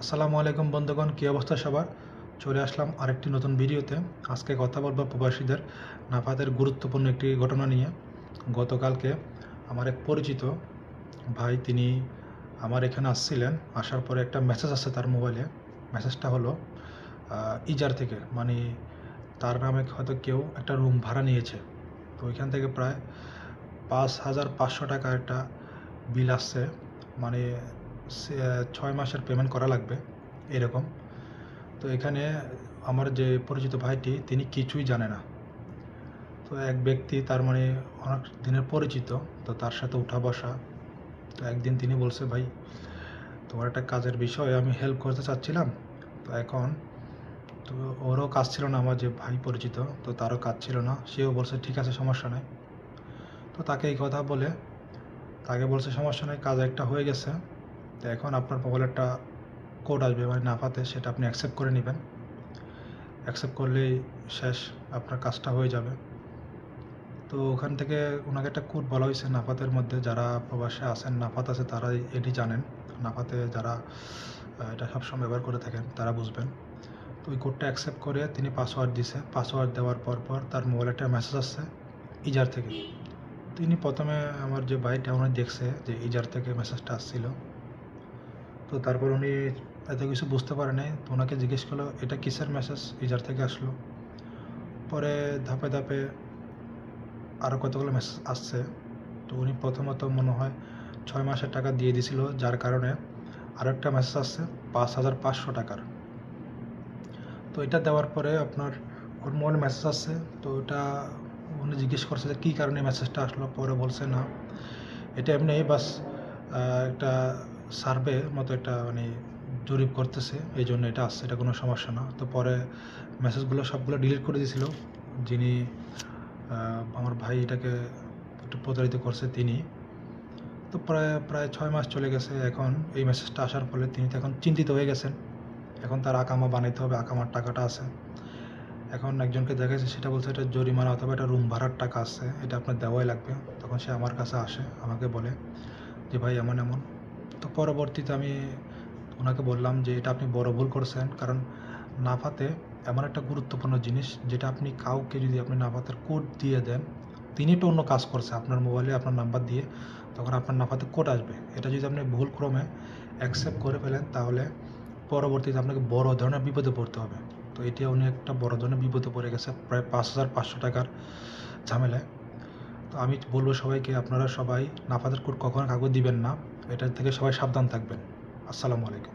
আসসালামু আলাইকুম বন্ধুগণ, কী অবস্থা সবার? চলে আসলাম আরেকটি নতুন ভিডিওতে। আজকে কথা বলবো প্রবাসীদের নাফাতের গুরুত্বপূর্ণ একটি ঘটনা নিয়ে। গতকালকে আমার এক পরিচিত ভাই, তিনি আমার এখানে আসছিলেন। আসার পরে একটা মেসেজ আসছে তার মোবাইলে। মেসেজটা হলো ইজার থেকে, মানে তার নামে হয়তো কেউ একটা রুম ভাড়া নিয়েছে। তো ওইখান থেকে প্রায় ৫,৫০০ টাকার একটা বিল আসছে, মানে ৬ মাসের পেমেন্ট করা লাগবে এরকম। তো এখানে আমার যে পরিচিত ভাইটি, তিনি কিছুই জানে না। তো এক ব্যক্তি, তার মানে অনেক দিনের পরিচিত, তো তার সাথে উঠা বসা। তো একদিন তিনি বলছে, ভাই তোমার একটা কাজের বিষয়ে আমি হেল্প করতে চাচ্ছিলাম। তো এখন তো ওরও কাজ ছিল না, আমার যে ভাই পরিচিত, তো তারও কাজ ছিল না। সেও বলছে ঠিক আছে, সমস্যা নেই। তো তাকে এই কথা বলে তাকে বলছে সমস্যা নেই, কাজ একটা হয়ে গেছে। তো এখন আপনার মোবাইলে একটা কোড আসবে, মানে নাফাতে, সেটা আপনি অ্যাকসেপ্ট করে নেবেন। অ্যাকসেপ্ট করলেই শেষ, আপনার কাজটা হয়ে যাবে। তো ওখান থেকে ওনাকে একটা কোড বলা হয়েছে নাফাতের মধ্যে। যারা প্রবাসে আছেন, নাফাত আছে, তারা এটি জানেন। নাফাতে যারা এটা সবসময় ব্যবহার করে থাকেন তারা বুঝবেন। তো ওই কোডটা অ্যাকসেপ্ট করে তিনি পাসওয়ার্ড দিছে। পাসওয়ার্ড দেওয়ার পর তার মোবাইলে একটা মেসেজ আসছে ইজার থেকে। তিনি প্রথমে, আমার যে ভাইটা, উনি দেখছে যে ইজার থেকে মেসেজটা আসছিল। তো তারপর উনি এত কিছু বুঝতে পারে নাই। তো ওনাকে জিজ্ঞেস করলো এটা কিসের মেসেজ, ইজার থেকে আসলো। পরে ধাপে ধাপে আরও কতগুলো মেসেজ আসছে। তো উনি প্রথমত মনে হয় 6 মাসের টাকা দিয়ে দিছিল, যার কারণে আরও একটা মেসেজ আসছে ৫,৫০০ টাকার। তো এটা দেওয়ার পরে আপনার ওর মোবাইলে মেসেজ আসছে। তো ওটা উনি জিজ্ঞেস করছে যে কী কারণে মেসেজটা আসলো। পরে বলছে না, এটা এমনি বাস একটা সার্ভে মতো, একটা মানে জরিপ করতেছে, এই জন্য এটা আসছে, এটা কোনো সমস্যা না। তো পরে মেসেজগুলো সবগুলো ডিলিট করে দিয়েছিল যিনি আমার ভাই এটাকে একটু প্রতারিত করছে তিনি। তো প্রায় প্রায় 6 মাস চলে গেছে। এখন এই মেসেজটা আসার ফলে তিনি তো এখন চিন্তিত হয়ে গেছেন। এখন তার আকামা বানাইতে হবে, আকামার টাকাটা আছে। এখন একজনকে দেখাইছে, সেটা বলছে এটা জরিমানা অথবা এটা রুম ভাড়ার টাকা আছে, এটা আপনার দেওয়াই লাগবে। তখন সে আমার কাছে আসে, আমাকে বলে যে ভাই এমন এমন। তো পরবর্তীতে আমি ওনাকে বললাম যে এটা আপনি বড় ভুল করছেন, কারণ নাফাতে এমন একটা গুরুত্বপূর্ণ জিনিস, যেটা আপনি কাউকে যদি আপনি নাফাতের কোড দিয়ে দেন, তিনি তো অন্য কাজ করছে আপনার মোবাইলে আপনার নাম্বার দিয়ে, তখন আপনার নাফাতে কোড আসবে। এটা যদি আপনি ভুলক্রমে অ্যাকসেপ্ট করে ফেলেন, তাহলে পরবর্তীতে আপনাকে বড় ধরনের বিপদে পড়তে হবে। তো এটি উনি একটা বড় ধরনের বিপদে পড়ে গেছে, প্রায় ৫,৫০০ টাকার ঝামেলায়। তো আমি বলবো সবাইকে, আপনারা সবাই নাফাতের কোড কখনো কাউকে দিবেন না। এটার থেকে সবাই সাবধান থাকবেন। আসসালামু আলাইকুম।